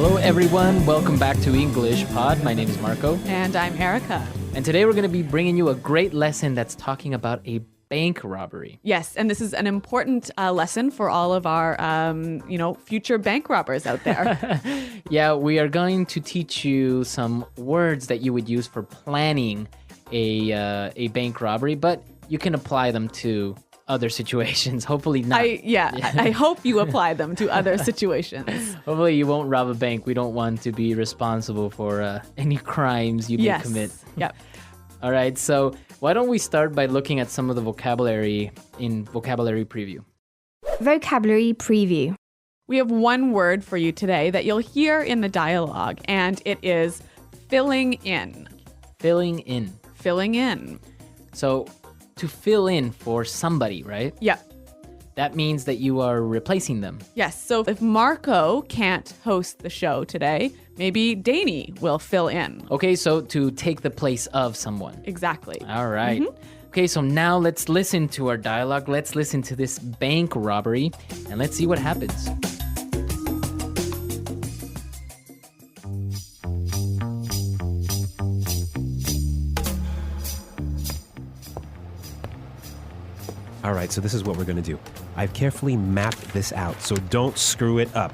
Hello everyone, welcome back to English Pod. My name is Marco. And I'm Erica. And today we're going to be bringing you a great lesson that's talking about a bank robbery. Yes, and this is an important lesson for all of our, future bank robbers out there. Yeah, we are going to teach you some words that you would use for planning a bank robbery, but you can apply them to other situations. Hopefully not. I hope you apply them to other situations. Hopefully you won't rob a bank. We don't want to be responsible for any crimes you may commit. Yep. All right, so why don't we start by looking at some of the vocabulary in Vocabulary Preview. Vocabulary Preview. We have one word for you today that you'll hear in the dialogue, and it is filling in. Filling in. Filling in. So to fill in for somebody, right? Yep. That means that you are replacing them. Yes, so if Marco can't host the show today, maybe Danny will fill in. Okay, so to take the place of someone. Exactly. All right. Okay, so now let's listen to our dialogue. Let's listen to this bank robbery and let's see what happens. All right, so this is what we're going to do. I've carefully mapped this out, so don't screw it up.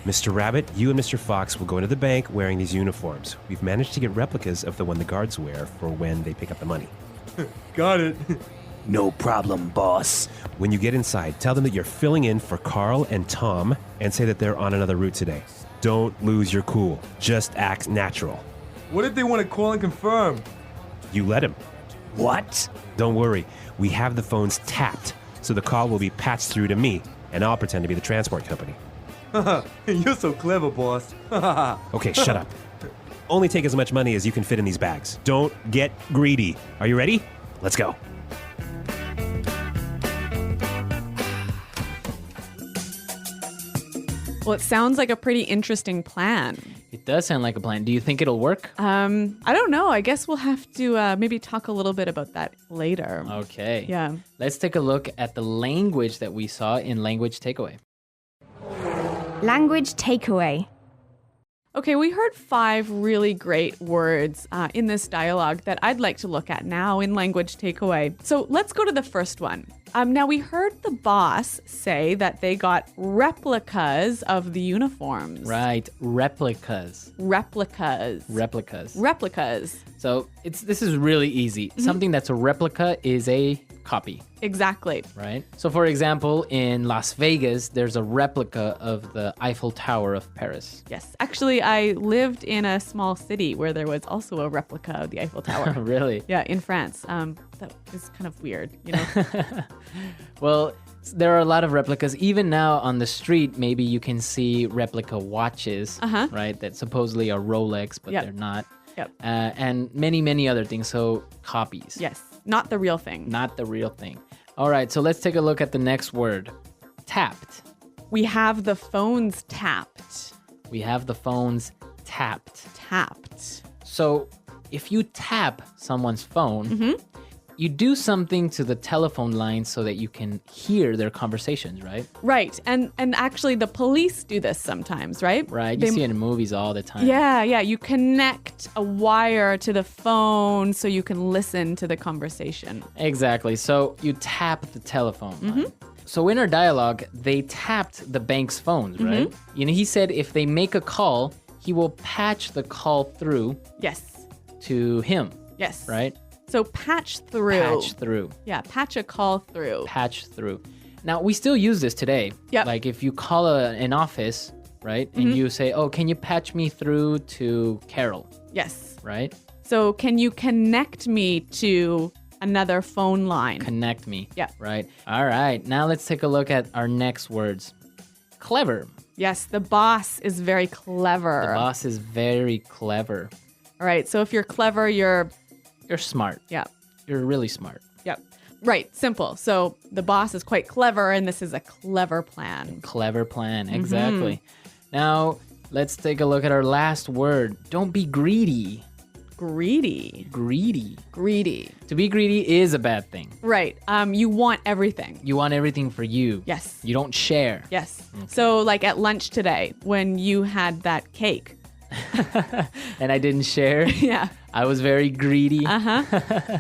Mr. Rabbit, you and Mr. Fox will go into the bank wearing these uniforms. We've managed to get replicas of the one the guards wear for when they pick up the money. Got it. No problem, boss. When you get inside, tell them that you're filling in for Carl and Tom and say that they're on another route today. Don't lose your cool. Just act natural. What if they want to call and confirm? You let him. What? Don't worry. We have the phones tapped, so the call will be patched through to me, and I'll pretend to be the transport company. You're so clever, boss. Okay, shut up. Only take as much money as you can fit in these bags. Don't get greedy. Are you ready? Let's go. Well, it sounds like a pretty interesting plan. It does sound like a plan. Do you think it'll work? I don't know. I guess we'll have to maybe talk a little bit about that later. Okay. Yeah. Let's take a look at the language that we saw in Language Takeaway. Language Takeaway. Okay, we heard 5 really great words in this dialogue that I'd like to look at now in Language Takeaway. So let's go to the first one. Now, we heard the boss say that they got replicas of the uniforms. Right, replicas. Replicas. Replicas. Replicas. So this is really easy. Something that's a replica is a copy, Exactly. right? So for example, in Las Vegas, there's a replica of the Eiffel Tower of Paris. Yes. Actually, I lived in a small city where there was also a replica of the Eiffel Tower. Really? Yeah, in France. That is kind of weird, you know? Well, there are a lot of replicas. Even now on the street, maybe you can see replica watches, right? That supposedly are Rolex, but Yep. they're not. Yep. And many, many other things. So copies. Yes. Not the real thing. Not the real thing. All right, so let's take a look at the next word. Tapped. We have the phones tapped. We have the phones tapped. Tapped. So if you tap someone's phone, you do something to the telephone line so that you can hear their conversations, right? Right. And actually the police do this sometimes, right? Right. You see it in movies all the time. Yeah. You connect a wire to the phone so you can listen to the conversation. Exactly. So you tap the telephone line. So in our dialogue, they tapped the bank's phones, right? You know, he said if they make a call, he will patch the call through Yes. to him, Yes. right? So patch through. Patch through. Yeah, patch a call through. Patch through. Now, we still use this today. Yep. Like if you call an office, right? And you say, oh, can you patch me through to Carol, Yes. right? So can you connect me to another phone line? Connect me. Yeah. Right. All right. Now let's take a look at our next words. Clever. Yes, the boss is very clever. The boss is very clever. All right, so if you're clever, you're smart. yeah. You're really smart. Yep. Right, simple. So the boss is quite clever, and this is a clever plan. Clever plan. Exactly. Now, let's take a look at our last word. Don't be greedy. Greedy. Greedy. Greedy. To be greedy is a bad thing. Right. You want everything. You want everything for you. Yes. You don't share. Yes. So like at lunch today when you had that cake. And I didn't share. Yeah. I was very greedy. Uh-huh.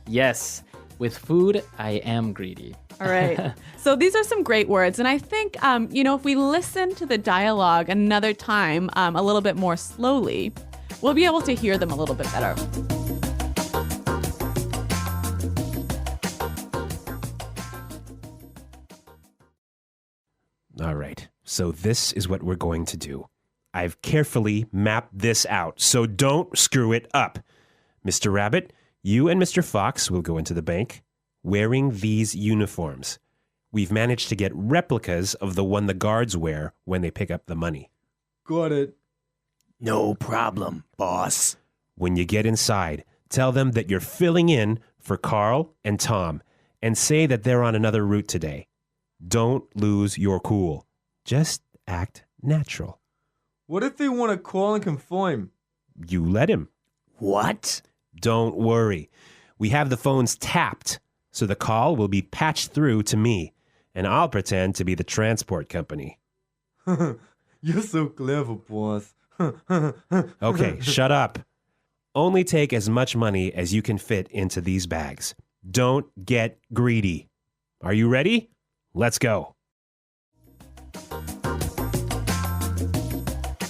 Yes. With food, I am greedy. All right. So these are some great words. And I think, if we listen to the dialogue another time a little bit more slowly, we'll be able to hear them a little bit better. All right. So this is what we're going to do. I've carefully mapped this out, so don't screw it up. Mr. Rabbit, you and Mr. Fox will go into the bank wearing these uniforms. We've managed to get replicas of the one the guards wear when they pick up the money. Got it. No problem, boss. When you get inside, tell them that you're filling in for Carl and Tom and say that they're on another route today. Don't lose your cool. Just act natural. What if they want to call and confirm? You let him. What? Don't worry. We have the phones tapped, so the call will be patched through to me, and I'll pretend to be the transport company. You're so clever, boss. Okay, shut up. Only take as much money as you can fit into these bags. Don't get greedy. Are you ready? Let's go.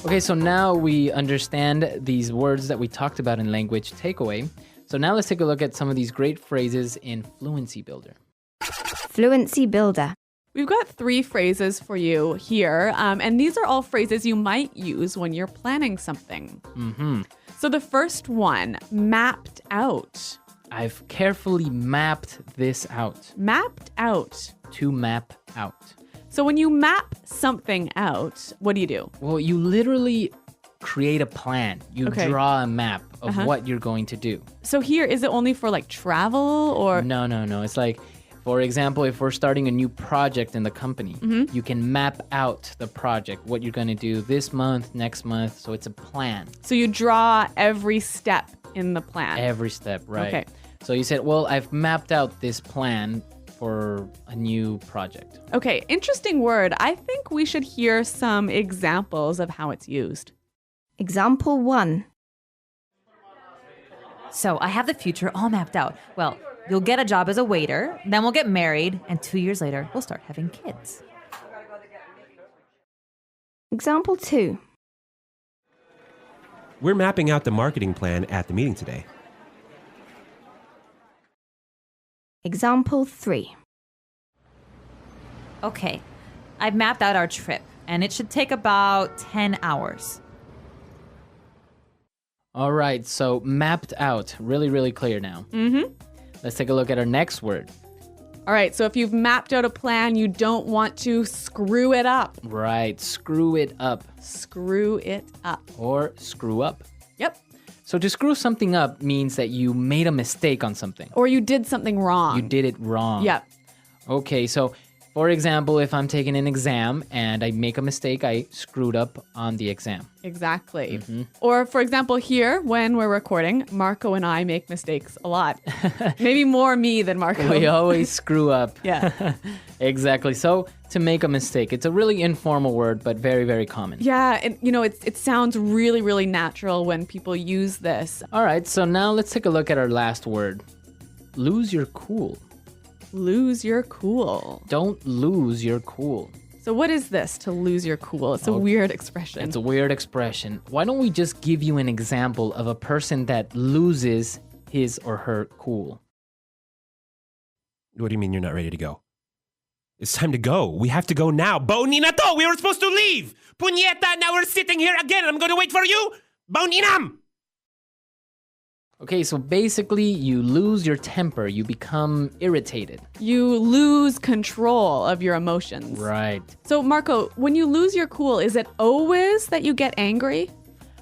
Okay, so now we understand these words that we talked about in language takeaway. So now let's take a look at some of these great phrases in Fluency Builder. Fluency builder. We've got 3 phrases for you here, and these are all phrases you might use when you're planning something. Mm-hmm. So the first one, mapped out. I've carefully mapped this out. Mapped out. To map out. So when you map something out, what do? Well, you literally create a plan. You Okay. draw a map of what you're going to do. So here, is it only for like travel or? No. It's like, for example, if we're starting a new project in the company, you can map out the project, what you're going to do this month, next month. So it's a plan. So you draw every step in the plan. Every step, right? Okay. So you said, well, I've mapped out this plan for a new project. Okay, interesting word. I think we should hear some examples of how it's used. Example 1. So I have the future all mapped out. Well, you'll get a job as a waiter, then we'll get married, and 2 years later, we'll start having kids. Example 2. We're mapping out the marketing plan at the meeting today. Example 3. Okay, I've mapped out our trip, and it should take about 10 hours. All right, so mapped out. Really, really clear now. Mm-hmm. Let's take a look at our next word. All right, so if you've mapped out a plan, you don't want to screw it up. Right, screw it up Screw it up. or screw up. Yep. So to screw something up means that you made a mistake on something. Or you did something wrong. You did it wrong. Yep. Okay, so for example, if I'm taking an exam and I make a mistake, I screwed up on the exam. Exactly. Or for example, here, when we're recording, Marco and I make mistakes a lot. Maybe more me than Marco. We always screw up. Yeah. Exactly. So to make a mistake, it's a really informal word, but very, very common. Yeah, and it sounds really, really natural when people use this. All right, so now let's take a look at our last word. Lose your cool. Lose your cool. Don't lose your cool. So what is this, to lose your cool? It's a weird expression. It's a weird expression. Why don't we just give you an example of a person that loses his or her cool? What do you mean you're not ready to go? It's time to go. We have to go now. Boni na to! We were supposed to leave! Punyeta, now we're sitting here again. I'm going to wait for you. Boninam! Okay, so basically you lose your temper. You become irritated. You lose control of your emotions. Right. So Marco, when you lose your cool, is it always that you get angry?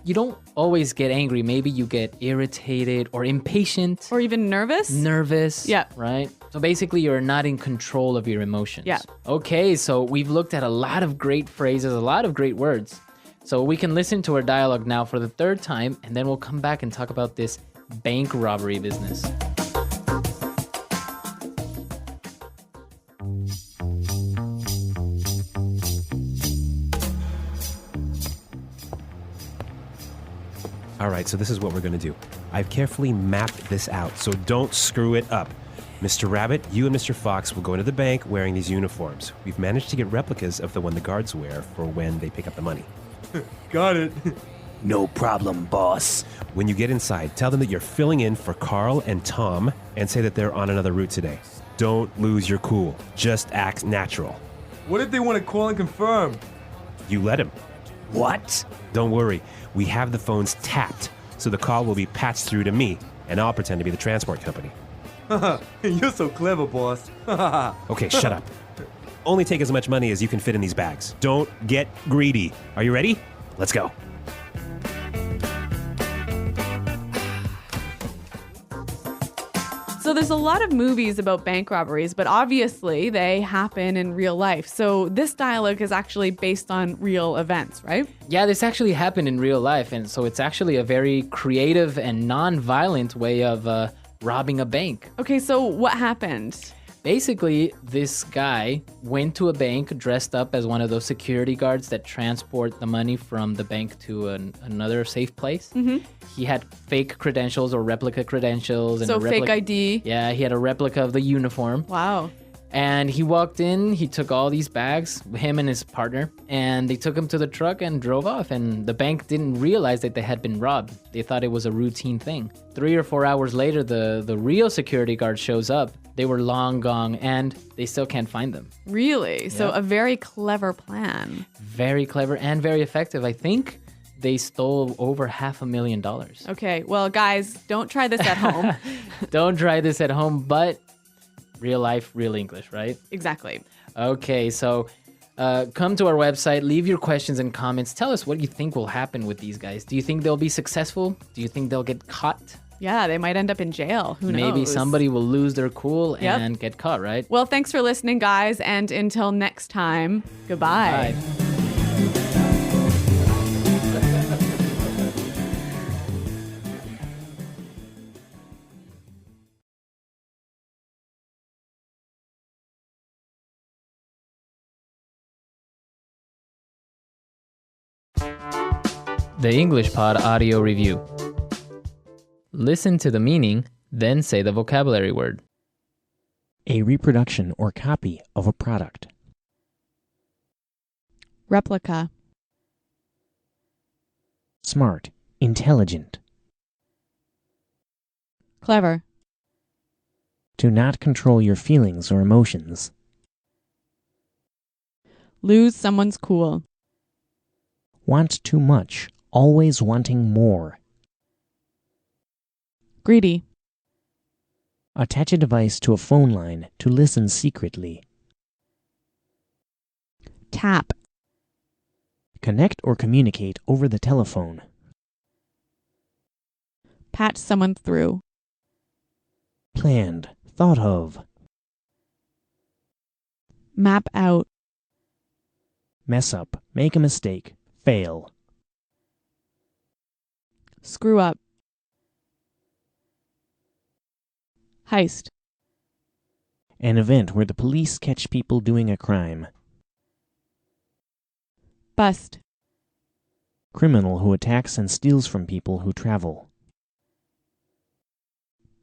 You don't always get angry. Maybe you get irritated or impatient. Or even nervous? Nervous. Yeah. Right? So basically, you're not in control of your emotions. Yeah. Okay, so we've looked at a lot of great phrases, a lot of great words. So we can listen to our dialogue now for the third time, and then we'll come back and talk about this bank robbery business. All right, so this is what we're going to do. I've carefully mapped this out, so don't screw it up. Mr. Rabbit, you and Mr. Fox will go into the bank wearing these uniforms. We've managed to get replicas of the one the guards wear for when they pick up the money. Got it. No problem, boss. When you get inside, tell them that you're filling in for Carl and Tom and say that they're on another route today. Don't lose your cool. Just act natural. What if they want to call and confirm? You let him. What? Don't worry. We have the phones tapped, so the call will be patched through to me, and I'll pretend to be the transport company. You're so clever, boss. Okay, shut up. Only take as much money as you can fit in these bags. Don't get greedy. Are you ready? Let's go. So there's a lot of movies about bank robberies, but obviously they happen in real life. So this dialogue is actually based on real events, right? Yeah, this actually happened in real life, and so it's actually a very creative and non-violent way of robbing a bank. Okay, so what happened? Basically, this guy went to a bank dressed up as one of those security guards that transport the money from the bank to another safe place. Mm-hmm. He had fake credentials or replica credentials. And So fake ID. Yeah, he had a replica of the uniform. Wow. And he walked in, he took all these bags, him and his partner, and they took him to the truck and drove off. And the bank didn't realize that they had been robbed. They thought it was a routine thing. 3 or 4 hours later, the real security guard shows up. They were long gone, and they still can't find them. Really? So Yep. a very clever plan. Very clever and very effective. I think they stole over $500,000. Okay, well, guys, don't try this at home. Don't try this at home, but real life, real English, right? Exactly. Okay, so come to our website, leave your questions and comments. Tell us what you think will happen with these guys. Do you think they'll be successful? Do you think they'll get caught? Yeah, they might end up in jail. Who knows? Maybe somebody will lose their cool Yep. and get caught, right? Well, thanks for listening, guys. And until next time, goodbye. Bye. The English Pod Audio Review. Listen to the meaning, then say the vocabulary word. A reproduction or copy of a product. Replica. Smart, intelligent. Clever. To not control your feelings or emotions. Lose someone's cool. Want too much, always wanting more. Greedy. Attach a device to a phone line to listen secretly. Tap. Connect or communicate over the telephone. Patch someone through. Planned, thought of. Map out. Mess up, make a mistake, fail. Screw up. Heist. An event where the police catch people doing a crime. Bust. Criminal who attacks and steals from people who travel.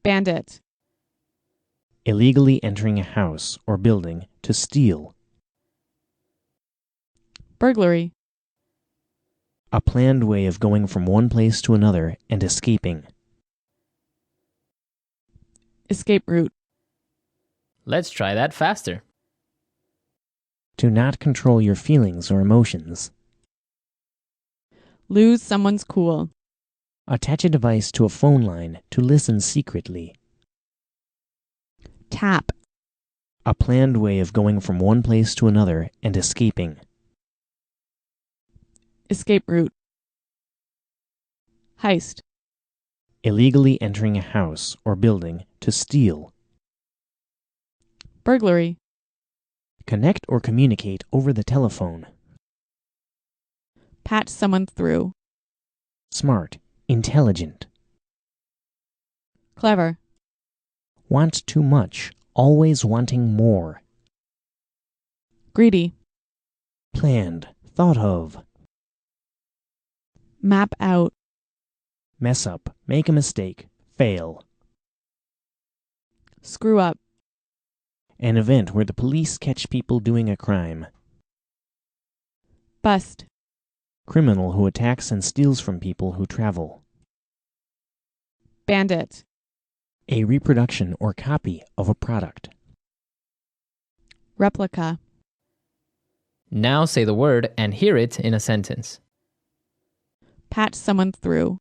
Bandit. Illegally entering a house or building to steal. Burglary. A planned way of going from one place to another and escaping. Escape route. Let's try that faster. To not control your feelings or emotions. Lose someone's cool. Attach a device to a phone line to listen secretly. Tap. A planned way of going from one place to another and escaping. Escape route. Heist. Illegally entering a house or building to steal. Burglary. Connect or communicate over the telephone. Patch someone through. Smart. Intelligent. Clever. Want too much. Always wanting more. Greedy. Planned. Thought of. Map out. Mess up. Make a mistake. Fail. Screw up. An event where the police catch people doing a crime. Bust. Criminal who attacks and steals from people who travel. Bandit. A reproduction or copy of a product. Replica. Now say the word and hear it in a sentence. Patch someone through.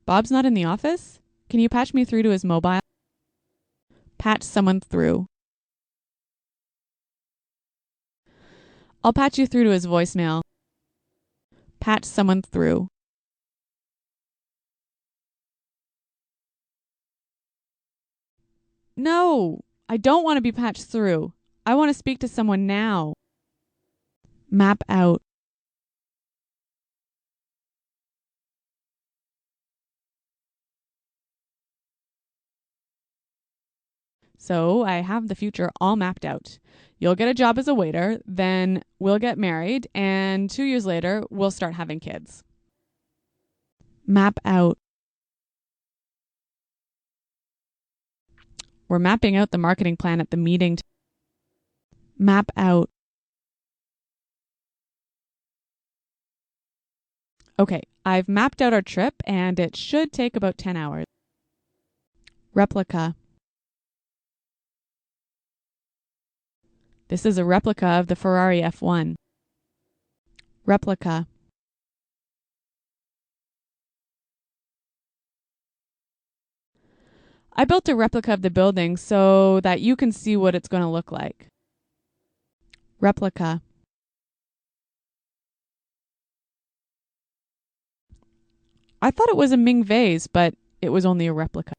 Bob's not in the office? Can you patch me through to his mobile? Patch someone through. I'll patch you through to his voicemail. Patch someone through. No, I don't want to be patched through. I want to speak to someone now. Map out. So I have the future all mapped out. You'll get a job as a waiter, then we'll get married, and 2 years later, we'll start having kids. Map out. We're mapping out the marketing plan at the meeting. Map out. Okay, I've mapped out our trip, and it should take about 10 hours. Replica. This is a replica of the Ferrari F1. Replica. I built a replica of the building so that you can see what it's going to look like. Replica. I thought it was a Ming vase, but it was only a replica.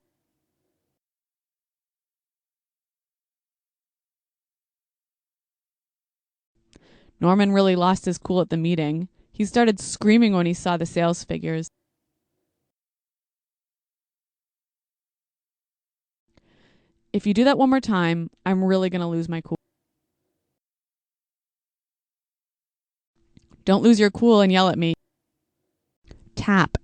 Norman really lost his cool at the meeting. He started screaming when he saw the sales figures. If you do that one more time, I'm really going to lose my cool. Don't lose your cool and yell at me. Tap.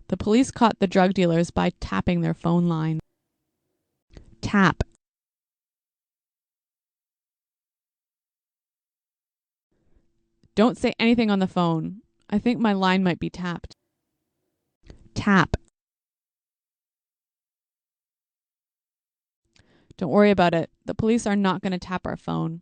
The police caught the drug dealers by tapping their phone line. Tap. Don't say anything on the phone. I think my line might be tapped. Tap. Don't worry about it. The police are not going to tap our phone.